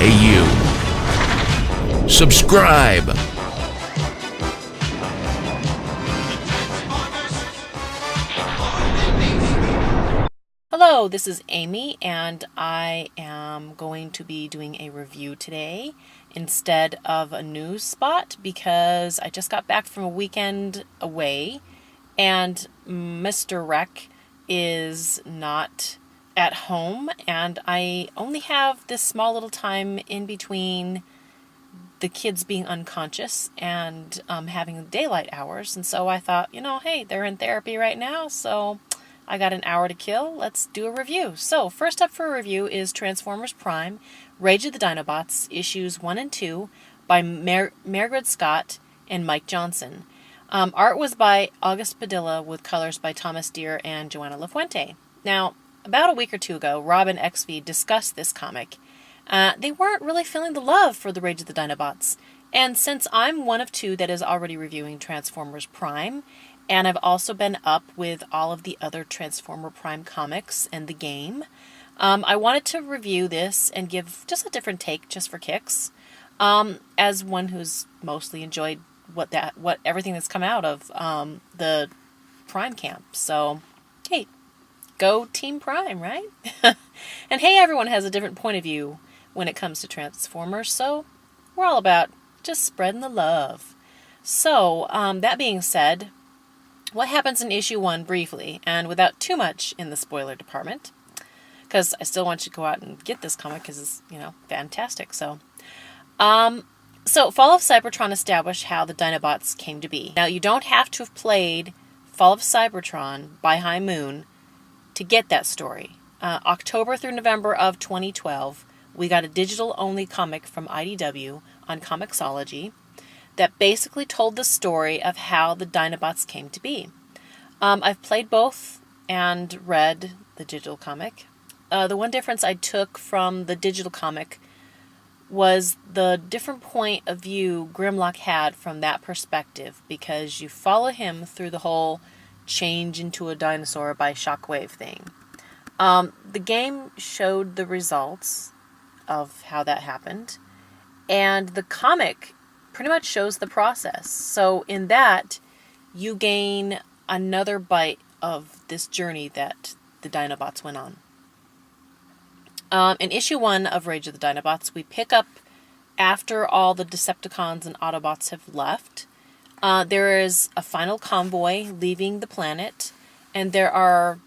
Hey you, subscribe! Hello, this is Aimee, and I am going to be doing a review today instead of a news spot because I just got back from a weekend away and Mr. Rec is not at home, and I only have this small little time in between the kids being unconscious and having daylight hours. And so I thought, hey, they're in therapy right now, so I got an hour to kill. Let's do a review. So first up for a review is Transformers Prime, Rage of the Dinobots, issues 1 and 2 by Margaret Scott and Mike Johnson. Art was by August Padilla with colors by Thomas Deere and Joanna LaFuente. Now, about a week or two ago, Rob and XV discussed this comic. They weren't really feeling the love for the Rage of the Dinobots. And since I'm one of two that is already reviewing Transformers Prime, and I've also been up with all of the other Transformer Prime comics and the game, I wanted to review this and give just a different take just for kicks, as one who's mostly enjoyed what everything that's come out of the Prime camp. So, hey, go Team Prime, right? And hey, everyone has a different point of view when it comes to Transformers, so we're all about just spreading the love. So, that being said, what happens in issue 1 briefly, and without too much in the spoiler department, because I still want you to go out and get this comic because it's, fantastic. So, Fall of Cybertron established how the Dinobots came to be. Now, you don't have to have played Fall of Cybertron by High Moon to get that story. October through November of 2012, we got a digital-only comic from IDW on Comixology that basically told the story of how the Dinobots came to be. I've played both and read the digital comic. The one difference I took from the digital comic was the different point of view Grimlock had from that perspective, because you follow him through the whole change into a dinosaur by Shockwave thing. The game showed the results of how that happened, and the comic pretty much shows the process. So in that, you gain another bite of this journey that the Dinobots went on. In issue 1 of Rage of the Dinobots, we pick up after all the Decepticons and Autobots have left. There is a final convoy leaving the planet, and they're under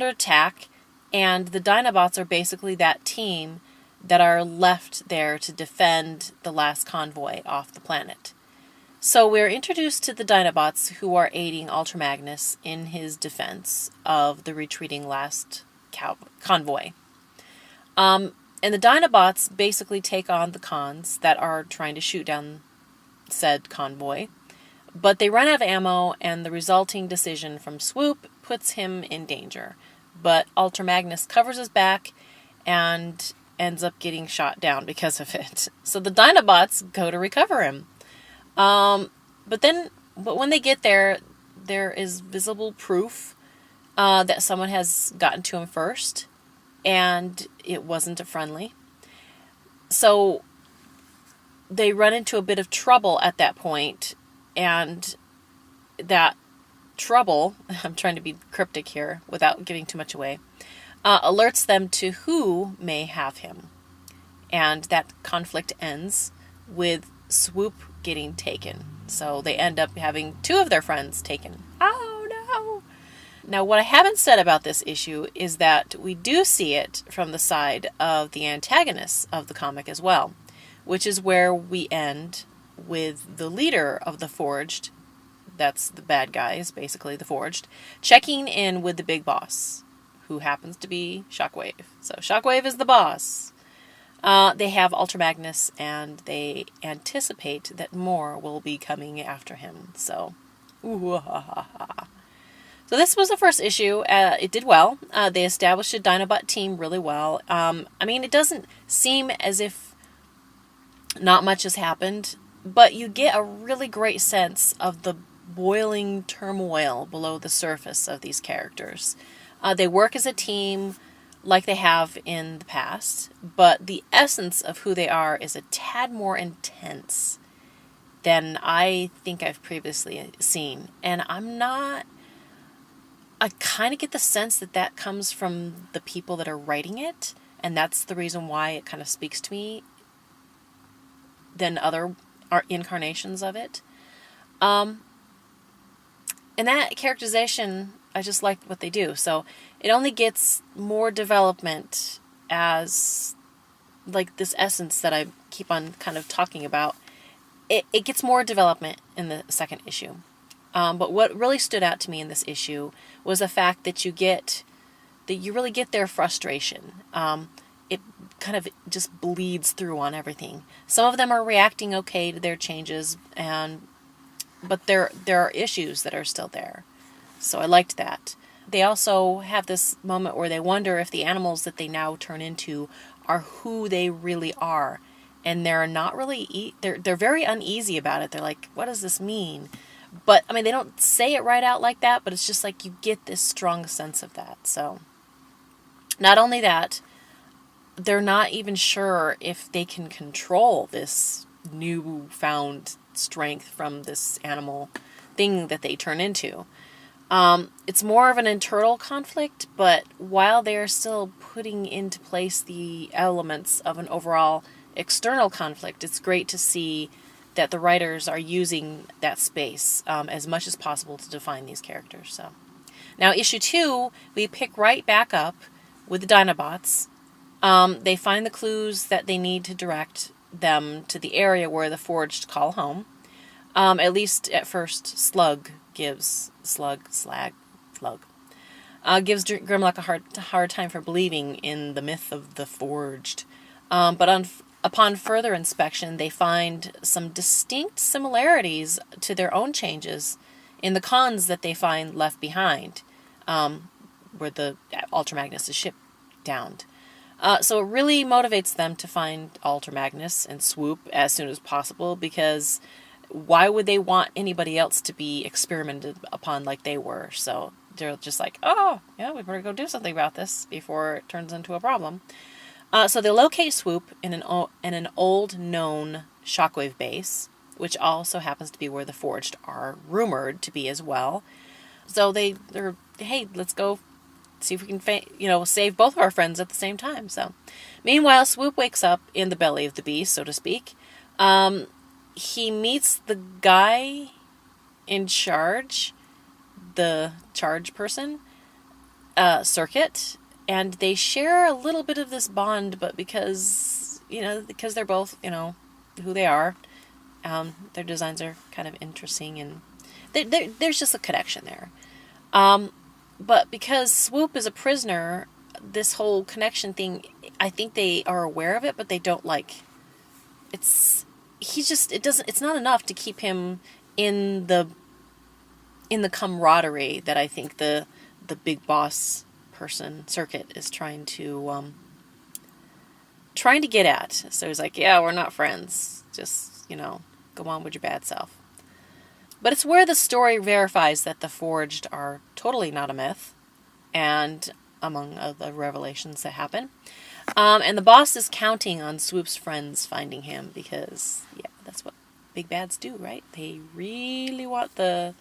attack, and the Dinobots are basically that team that are left there to defend the last convoy off the planet. So we're introduced to the Dinobots who are aiding Ultra Magnus in his defense of the retreating last convoy. And the Dinobots basically take on the cons that are trying to shoot down said convoy, but they run out of ammo, and the resulting decision from Swoop puts him in danger. But Ultra Magnus covers his back and ends up getting shot down because of it. So the Dinobots go to recover him. But when they get there, there is visible proof that someone has gotten to him first, and it wasn't a friendly. So they run into a bit of trouble at that point, and that trouble, I'm trying to be cryptic here without giving too much away, alerts them to who may have him. And that conflict ends with Swoop getting taken. So they end up having 2 of their friends taken. Oh no! Now, what I haven't said about this issue is that we do see it from the side of the antagonists of the comic as well, which is where we end with the leader of the Forged, that's the bad guys, basically the Forged, checking in with the big boss, who happens to be Shockwave. So Shockwave is the boss. They have Ultra Magnus, and they anticipate that more will be coming after him. So, So this was the first issue. It did well. They established a Dinobot team really well. It doesn't seem as if not much has happened, but you get a really great sense of the boiling turmoil below the surface of these characters. They work as a team. like they have in the past, but the essence of who they are is a tad more intense than I think I've previously seen. And I kind of get the sense that that comes from the people that are writing it, and that's the reason why it kind of speaks to me than other incarnations of it. And that characterization, I just like what they do. So it only gets more development as, like, this essence that I keep on kind of talking about. It gets more development in the second issue. But what really stood out to me in this issue was the fact that you really get their frustration. It kind of just bleeds through on everything. Some of them are reacting okay to their changes, but there are issues that are still there. So I liked that. They also have this moment where they wonder if the animals that they now turn into are who they really are. And they're not really, they're very uneasy about it. They're like, what does this mean? But, I mean, they don't say it right out like that, but it's just like you get this strong sense of that. So, not only that, they're not even sure if they can control this newfound strength from this animal thing that they turn into. It's more of an internal conflict, but while they're still putting into place the elements of an overall external conflict, it's great to see that the writers are using that space as much as possible to define these characters. So, now issue 2, we pick right back up with the Dinobots. They find the clues that they need to direct them to the area where the Forged call home. At least at first, Slug gives Grimlock a hard time for believing in the myth of the Forged. But upon further inspection, they find some distinct similarities to their own changes in the cons that they find left behind, where the Ultra Magnus is shipped down. So it really motivates them to find Ultra Magnus and Swoop as soon as possible, because why would they want anybody else to be experimented upon like they were? So they're just like, oh, yeah, we better go do something about this before it turns into a problem. So they locate Swoop in an old known shockwave base, which also happens to be where the Forged are rumored to be as well. So they're hey, let's go see if we can save both of our friends at the same time. So meanwhile, Swoop wakes up in the belly of the beast, so to speak. He meets the guy in charge, the charge person, Circuit, and they share a little bit of this bond, but because they're both, who they are, their designs are kind of interesting, and there's just a connection there. But because Swoop is a prisoner, this whole connection thing, I think they are aware of it, but they don't it's not enough to keep him in the camaraderie that I think the big boss person, Circuit, is trying to get at. So he's like, yeah, we're not friends. Just, go on with your bad self. But it's where the story verifies that the Forged are totally not a myth, and among other revelations that happen. And the boss is counting on Swoop's friends finding him, because, yeah, that's what big bads do, right? They really want the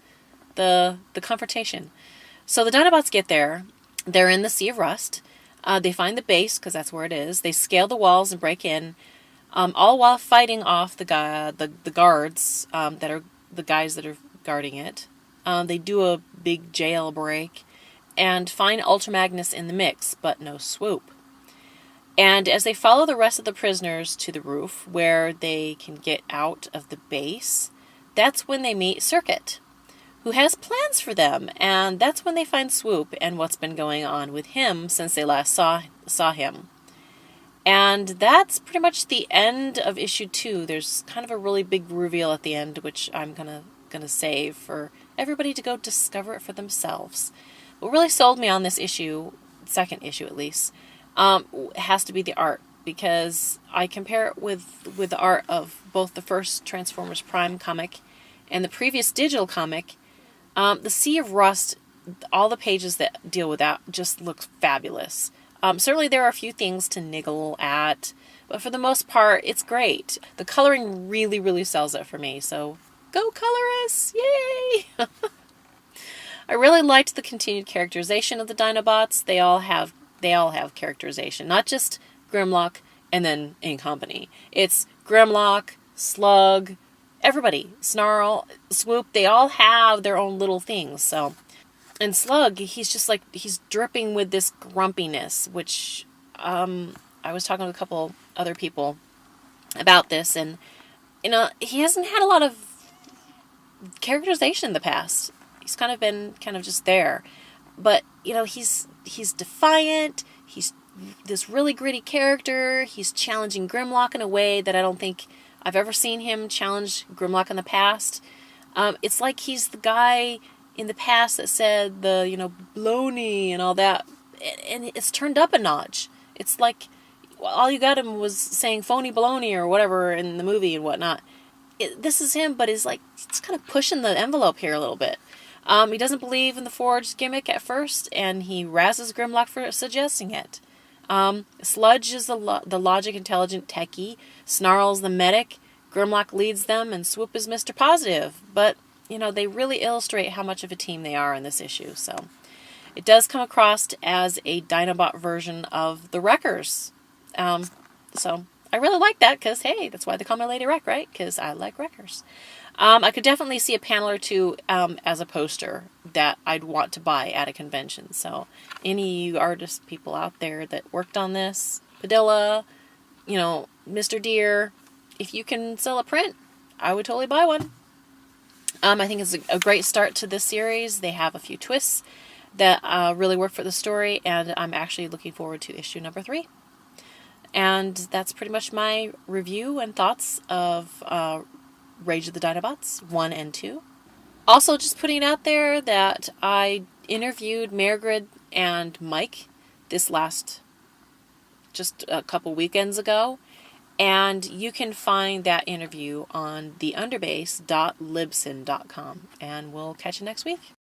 confrontation. So the Dinobots get there. They're in the Sea of Rust. They find the base, because that's where it is. They scale the walls and break in, all while fighting off the guards that are the guys that are guarding it. They do a big jailbreak and find Ultra Magnus in the mix, but no Swoop. And as they follow the rest of the prisoners to the roof, where they can get out of the base, that's when they meet Circuit, who has plans for them, and that's when they find Swoop and what's been going on with him since they last saw him. And that's pretty much the end of issue 2. There's kind of a really big reveal at the end, which I'm gonna save for everybody to go discover it for themselves. What really sold me on this issue, second issue at least, has to be the art, because I compare it with the art of both the first Transformers Prime comic and the previous digital comic. The Sea of Rust, all the pages that deal with that just look fabulous. Certainly there are a few things to niggle at, but for the most part, it's great. The coloring really, really sells it for me, so go colorists! Yay! I really liked the continued characterization of the Dinobots. They all have characterization, not just Grimlock and then in company. It's Grimlock, Slug, everybody, Snarl, Swoop. They all have their own little things. So, and Slug, he's dripping with this grumpiness, which I was talking to a couple other people about this, and he hasn't had a lot of characterization in the past. He's kind of been just there. But, he's defiant. He's this really gritty character. He's challenging Grimlock in a way that I don't think I've ever seen him challenge Grimlock in the past. It's like he's the guy in the past that said baloney and all that. And it's turned up a notch. It's like all you got him was saying phony baloney or whatever in the movie and whatnot. This is him, but he's kind of pushing the envelope here a little bit. He doesn't believe in the Forge gimmick at first, and he razzes Grimlock for suggesting it. Sludge is the logic intelligent techie. Snarl's the medic. Grimlock leads them, and Swoop is Mr. Positive. But, they really illustrate how much of a team they are in this issue. So it does come across as a Dinobot version of the Wreckers. So I really like that because, hey, that's why they call me Lady Wreck, right? Because I like Wreckers. I could definitely see a panel or two as a poster that I'd want to buy at a convention. So any artist people out there that worked on this, Padilla, Mr. Deere, if you can sell a print, I would totally buy one. I think it's a great start to this series. They have a few twists that really work for the story, and I'm actually looking forward to issue number 3. And that's pretty much my review and thoughts of Rage of the Dinobots 1 and 2. Also, just putting it out there that I interviewed Margaret and Mike just a couple weekends ago, and you can find that interview on theunderbase.libsyn.com, and we'll catch you next week.